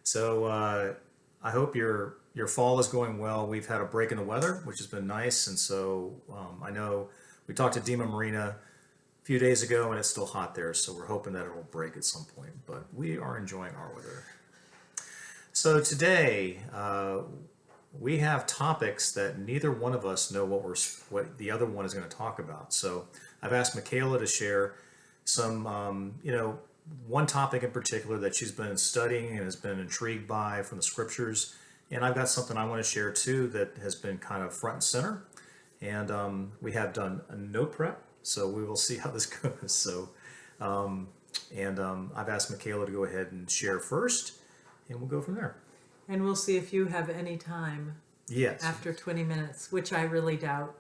So I hope your fall is going well. We've had a break in the weather, which has been nice, and so I know we talked to Dima Marina a few days ago, and it's still hot there. So we're hoping that it'll break at some point. But we are enjoying our weather. So today we have topics that neither one of us know what the other one is going to talk about. So I've asked Michaela to share some, one topic in particular that she's been studying and has been intrigued by from the scriptures. And I've got something I want to share too that has been kind of front and center. And we have done a note prep, so we will see how this goes. I've asked Michaela to go ahead and share first, and we'll go from there. And we'll see if you have any time Yes. after 20 minutes, which I really doubt.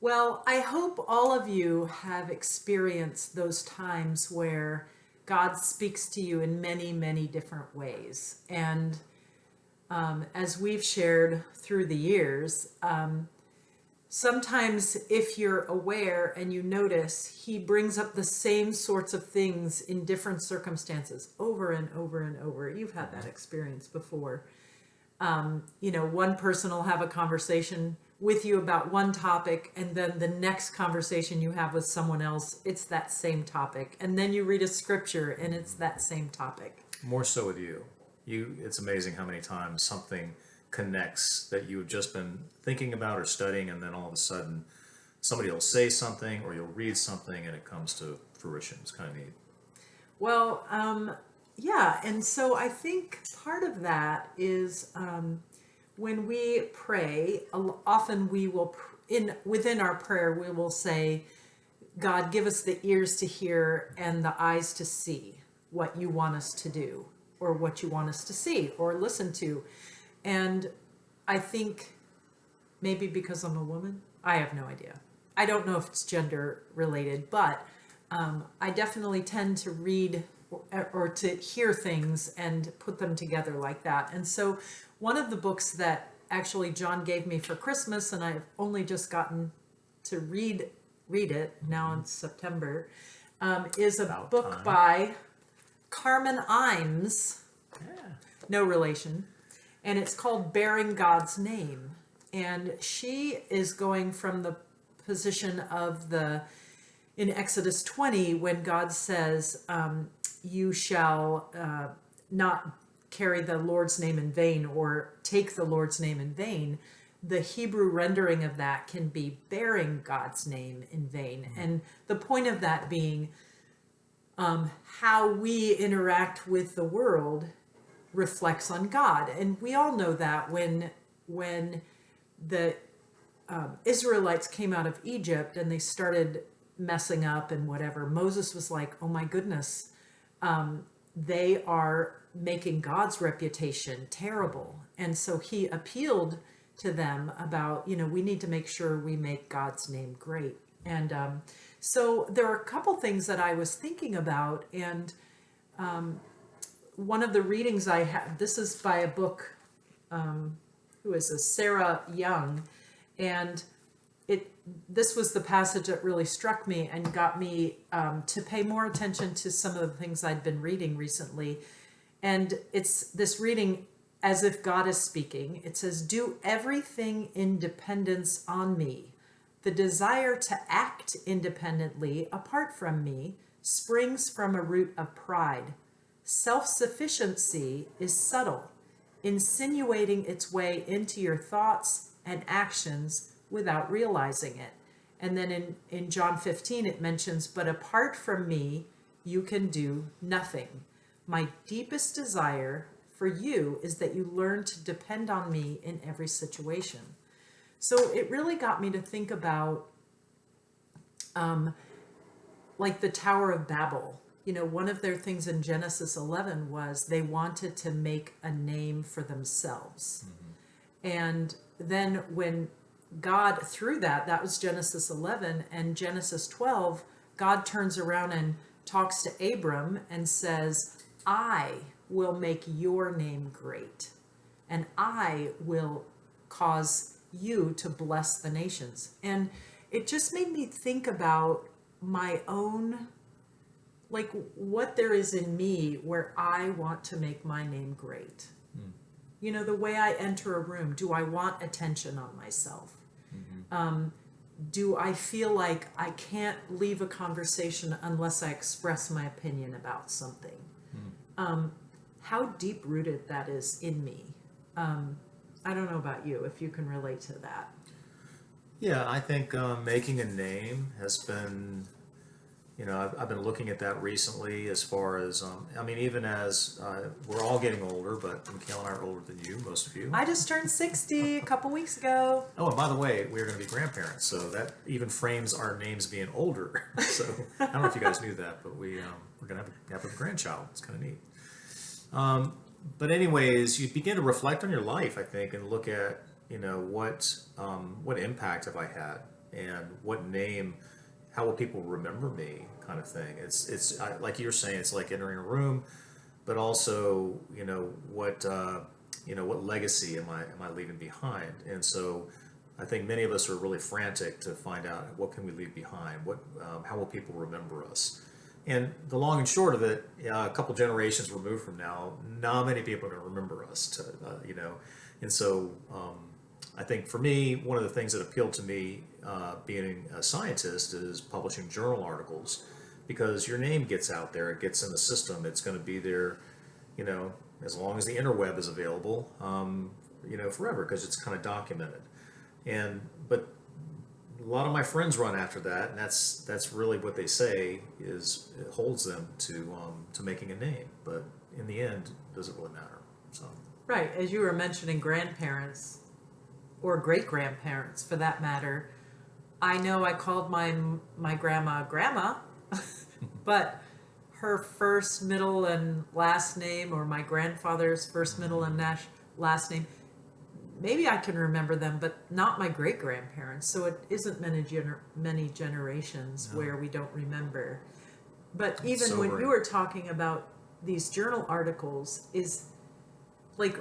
Well, I hope all of you have experienced those times where God speaks to you in many, many different ways. And as we've shared through the years, sometimes if you're aware and you notice, he brings up the same sorts of things in different circumstances over and over and over. You've had that experience before. One person will have a conversation with you about one topic, and then the next conversation you have with someone else, it's that same topic. And then you read a scripture and it's that same topic. More so with you. It's amazing how many times something connects that you've just been thinking about or studying, and then all of a sudden somebody will say something or you'll read something and it comes to fruition. It's kind of neat. Well, yeah, and so I think part of that is when we pray, often we will, within our prayer, we will say, God, give us the ears to hear and the eyes to see what you want us to do, or what you want us to see or listen to. And I think maybe because I'm a woman, I have no idea. I don't know if it's gender related, but I definitely tend to read or to hear things and put them together like that. And so one of the books that actually John gave me for Christmas, and I've only just gotten to read it now in September, is a book by Carmen Imes, no relation, and it's called Bearing God's Name. And she is going from the position of in Exodus 20, when God says, you shall not carry the Lord's name in vain or take the Lord's name in vain. The Hebrew rendering of that can be bearing God's name in vain. And the point of that being how we interact with the world reflects on God. And we all know that when the Israelites came out of Egypt and they started messing up and whatever, Moses was like, oh my goodness, they are making God's reputation terrible. And so he appealed to them about, we need to make sure we make God's name great. And so there are a couple things that I was thinking about. And one of the readings I have, this is by a book, who is a Sarah Young. And this was the passage that really struck me and got me to pay more attention to some of the things I'd been reading recently. And it's this reading as if God is speaking. It says, do everything in dependence on me. The desire to act independently apart from me springs from a root of pride. Self-sufficiency is subtle, insinuating its way into your thoughts and actions without realizing it. And then in John 15, it mentions, but apart from me, you can do nothing. My deepest desire for you is that you learn to depend on me in every situation. So it really got me to think about like the Tower of Babel. One of their things in Genesis 11 was they wanted to make a name for themselves. And then when God, through that was Genesis 11, and Genesis 12, God turns around and talks to Abram and says, I will make your name great, and I will cause you to bless the nations. And it just made me think about my own like what there is in me where I want to make my name great. You know, the way I enter a room, do I want attention on myself? Do I feel like I can't leave a conversation unless I express my opinion about something? How deep rooted that is in me. I don't know about you, if you can relate to that. Yeah, I think making a name has been, I've been looking at that recently as far as, I mean, even as we're all getting older, but Mikhail and I are older than you, most of you. I just turned 60 a couple weeks ago. Oh, and by the way, we're going to be grandparents, so that even frames our names being older. So I don't know if you guys knew that, but we're going to have a grandchild. It's kind of neat. But anyways, you begin to reflect on your life, I think, and look at, what impact have I had, and what name, how will people remember me, kind of thing. Like you're saying, it's like entering a room, but also, what legacy am I leaving behind? And so, I think many of us are really frantic to find out what can we leave behind, how will people remember us. And the long and short of it, a couple generations removed from now, not many people are going to remember us. And so I think for me, one of the things that appealed to me, being a scientist, is publishing journal articles, because your name gets out there, it gets in the system, it's going to be there, as long as the interweb is available, forever, because it's kind of documented. But a lot of my friends run after that, and that's really what they say is it holds them to making a name. But in the end, does it really matter? So Right, as you were mentioning grandparents, or great grandparents for that matter, I know I called my grandma, but her first, middle, and last name, or my grandfather's first, middle, and last name, maybe I can remember them, but not my great grandparents. So it isn't many generations where we don't remember. But even when you were talking about these journal articles, is like,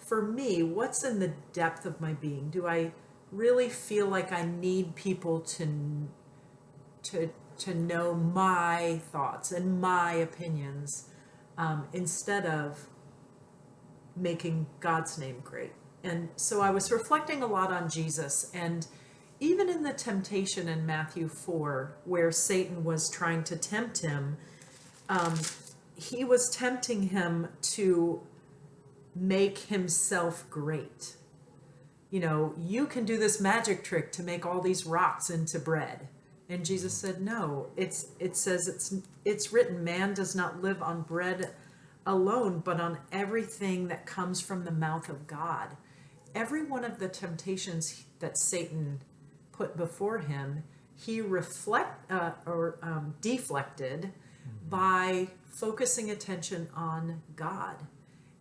for me, what's in the depth of my being? Do I really feel like I need people to know my thoughts and my opinions, instead of making God's name great? And so I was reflecting a lot on Jesus, and even in the temptation in Matthew 4, where Satan was trying to tempt him, he was tempting him to make himself great. You can do this magic trick to make all these rocks into bread. And Jesus said, no, it says it's written, man does not live on bread alone, but on everything that comes from the mouth of God. Every one of the temptations that Satan put before him, he deflected by focusing attention on God.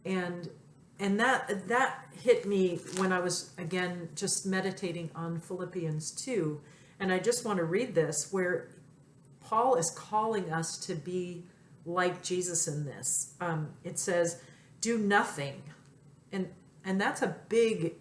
And that hit me when I was, again, just meditating on Philippians 2. And I just want to read this, where Paul is calling us to be like Jesus in this. It says, do nothing. And that's a big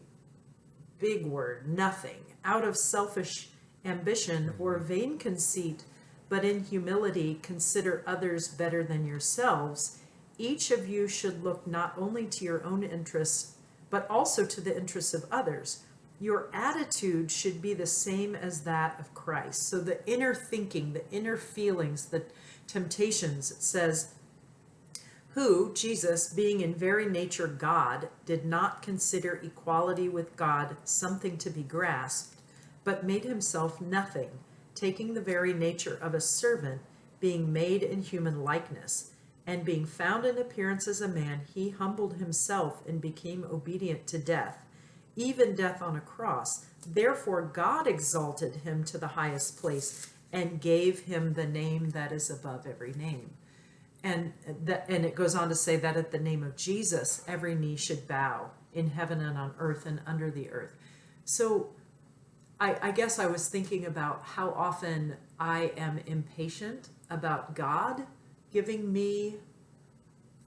word, nothing, out of selfish ambition or vain conceit, but in humility consider others better than yourselves. Each of you should look not only to your own interests, but also to the interests of others. Your attitude should be the same as that of Christ. So the inner thinking, the inner feelings, the temptations, it says, who, Jesus, being in very nature God, did not consider equality with God something to be grasped, but made himself nothing, taking the very nature of a servant, being made in human likeness. And being found in appearance as a man, he humbled himself and became obedient to death, even death on a cross. Therefore God exalted him to the highest place and gave him the name that is above every name. And it goes on to say that at the name of Jesus, every knee should bow in heaven and on earth and under the earth. So I guess I was thinking about how often I am impatient about God giving me,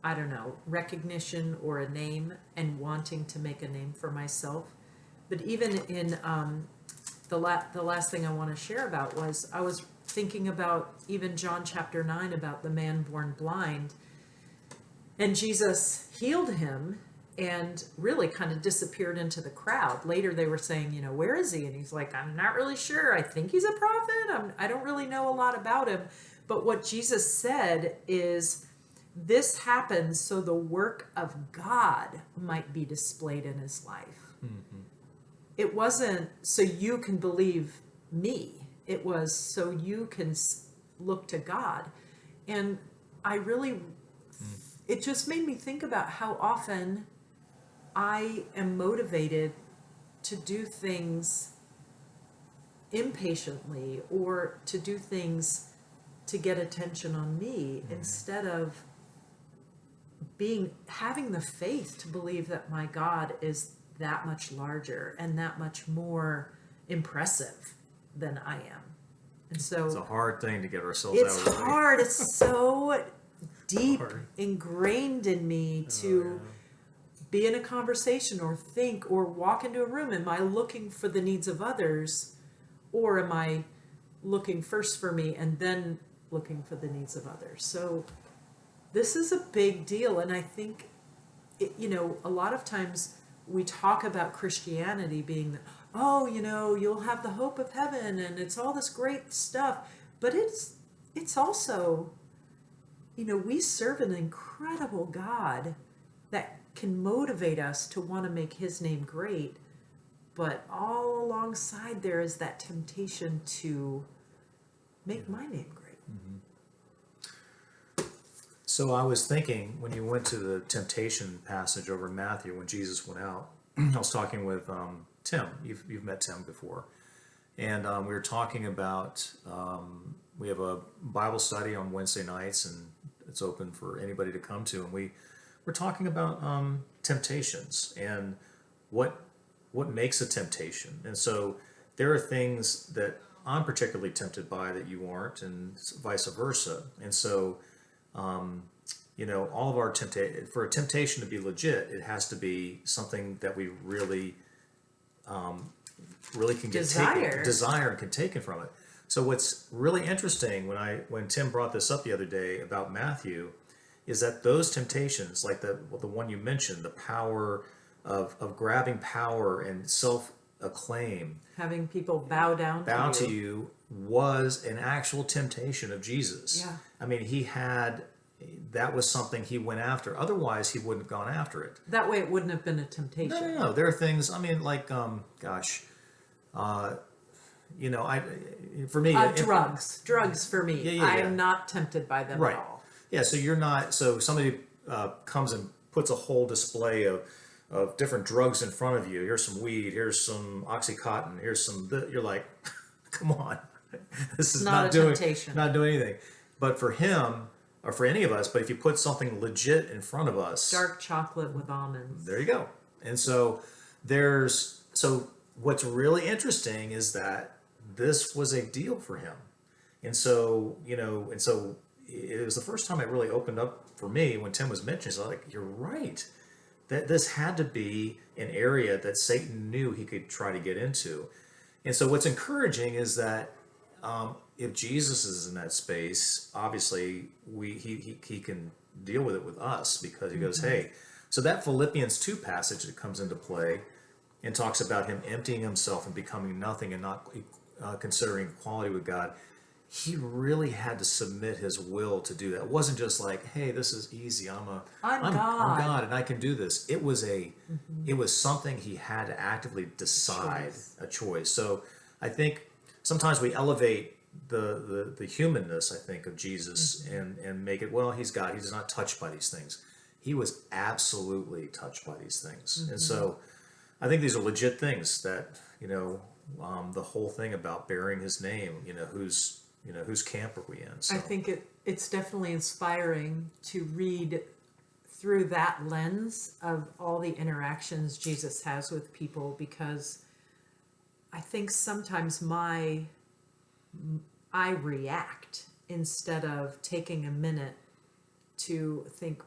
I don't know, recognition or a name, and wanting to make a name for myself. But even in the last thing I want to share about was I was thinking about even John chapter 9 about the man born blind, and Jesus healed him and really kind of disappeared into the crowd. Later they were saying, where is he? And he's like, I'm not really sure. I think he's a prophet. I don't really know a lot about him. But what Jesus said is, this happens so the work of God might be displayed in his life. Mm-hmm. It wasn't so you can believe me. It was so you can look to God. And I really, it just made me think about how often I am motivated to do things impatiently or to do things to get attention on me instead of having the faith to believe that my God is that much larger and that much more impressive than I am. And so It's a hard thing to get ourselves out it's of the way. hard. It's so deep Hard. ingrained in me to be in a conversation or think or walk into a room. Am I looking for the needs of others, or am I looking first for me and then looking for the needs of others? So this is a big deal. And I think, a lot of times we talk about Christianity being, you'll have the hope of heaven and it's all this great stuff. But it's also, we serve an incredible God that can motivate us to want to make his name great. But all alongside there is that temptation to make my name great. So I was thinking, when you went to the temptation passage over in Matthew, when Jesus went out, I was talking with Tim. You've met Tim before. And we were talking about, we have a Bible study on Wednesday nights, and it's open for anybody to come to. And we're talking about temptations and what makes a temptation. And so there are things that I'm particularly tempted by that you aren't, and vice versa. And so, all of our for a temptation to be legit, it has to be something that we really can get desire and can take it from it. So what's really interesting when Tim brought this up the other day about Matthew, is that those temptations, like the one you mentioned, the power of grabbing power and self-acclaim, Having people bow to you, was an actual temptation of Jesus. Yeah. I mean, that was something he went after. Otherwise, he wouldn't have gone after it. That way it wouldn't have been a temptation. No. There are things, I mean, like, for me... Drugs for me. Yeah. I am not tempted by them Right. at all. Yeah, so you're not... So somebody comes and puts a whole display of different drugs in front of you. Here's some weed, here's some Oxycontin, here's some... You're like, come on. This is Not a doing, temptation. Not doing anything. But for him, or for any of us, but if you put something legit in front of us... Dark chocolate with almonds. There you go. And so what's really interesting is that this was a deal for him. And so, it was the first time it really opened up for me when Tim was mentioning. So like, you're right. That this had to be an area that Satan knew he could try to get into. And so what's encouraging is that if Jesus is in that space, obviously he can deal with it with us, because he goes, hey, so that Philippians 2 passage that comes into play and talks about him emptying himself and becoming nothing and not considering equality with God, he really had to submit his will to do that. It wasn't just like, hey, this is easy. I'm God and I can do this. It was it was something he had to actively decide, a choice. So I think sometimes we elevate the humanness, I think, of Jesus and make it, well, he's God. He's not touched by these things. He was absolutely touched by these things. And so I think these are legit things that, the whole thing about bearing his name, whose camp are we in? So. I think it's definitely inspiring to read through that lens of all the interactions Jesus has with people, because I think sometimes I react instead of taking a minute to think,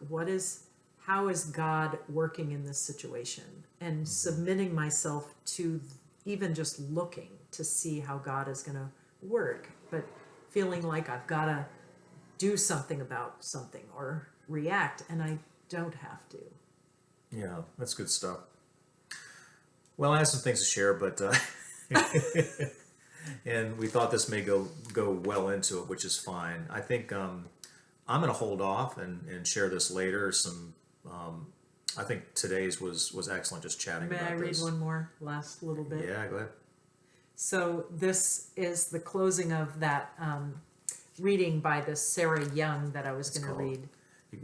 how is God working in this situation, and submitting myself to even just looking to see how God is going to work. But feeling like I've got to do something about something or react, and I don't have to. Yeah, that's good stuff. Well, I have some things to share, but and we thought this may go well into it, which is fine. I think I'm going to hold off and share this later. I think today's was excellent, just chatting May about I read this. one more last little bit? Yeah, go ahead. So this is the closing of that reading by this Sarah Young that I was going to called? read.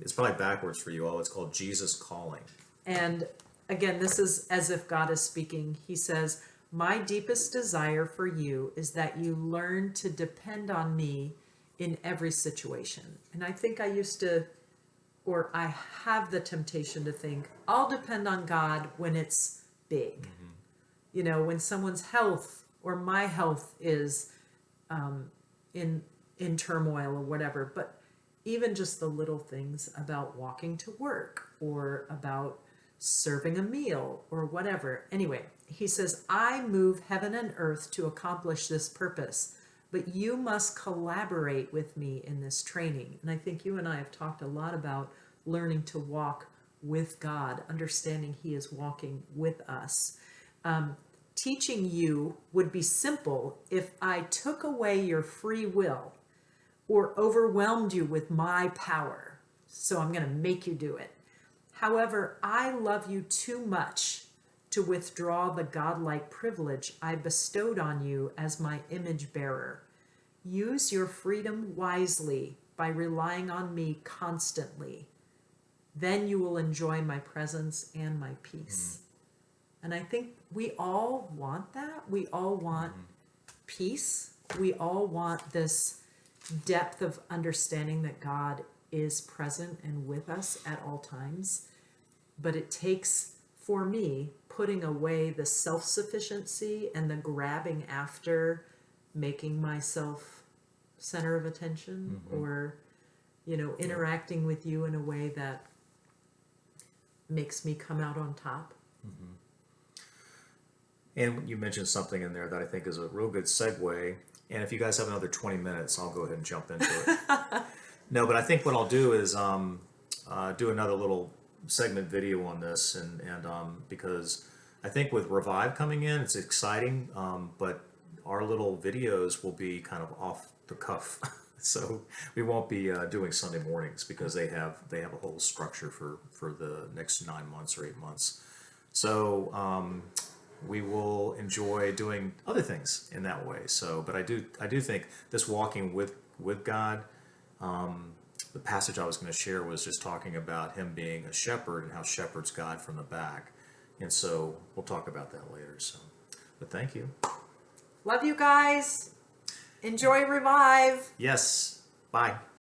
It's probably backwards for you all. It's called Jesus Calling. And again, this is as if God is speaking. He says, "My deepest desire for you is that you learn to depend on me in every situation." And I think I used to, or I have the temptation to think, I'll depend on God when it's big. You know, when someone's health or my health is in turmoil or whatever. But even just the little things about walking to work or about serving a meal or whatever. Anyway, he says, "I move heaven and earth to accomplish this purpose, but you must collaborate with me in this training." And I think you and I have talked a lot about learning to walk with God, understanding he is walking with us. Teaching you would be simple if I took away your free will or overwhelmed you with my power. So I'm going to make you do it. However, I love you too much to withdraw the godlike privilege I bestowed on you as my image bearer. Use your freedom wisely by relying on me constantly. Then you will enjoy my presence and my peace. And I think we all want that. We all want peace. We all want this depth of understanding that God is present and with us at all times. But it takes, for me, putting away the self-sufficiency and the grabbing after making myself center of attention or, interacting with you in a way that makes me come out on top. And you mentioned something in there that I think is a real good segue. And if you guys have another 20 minutes, I'll go ahead and jump into it. No, but I think what I'll do is do another little segment video on this, and because I think with Revive coming in, it's exciting, but our little videos will be kind of off the cuff. So we won't be doing Sunday mornings because they have a whole structure for the next 9 months or 8 months. So we will enjoy doing other things in that way. So, but I do think this walking with God. The passage I was going to share was just talking about him being a shepherd and how shepherds God from the back. And so we'll talk about that later. So, but thank you. Love you guys. Enjoy Revive. Yes. Bye.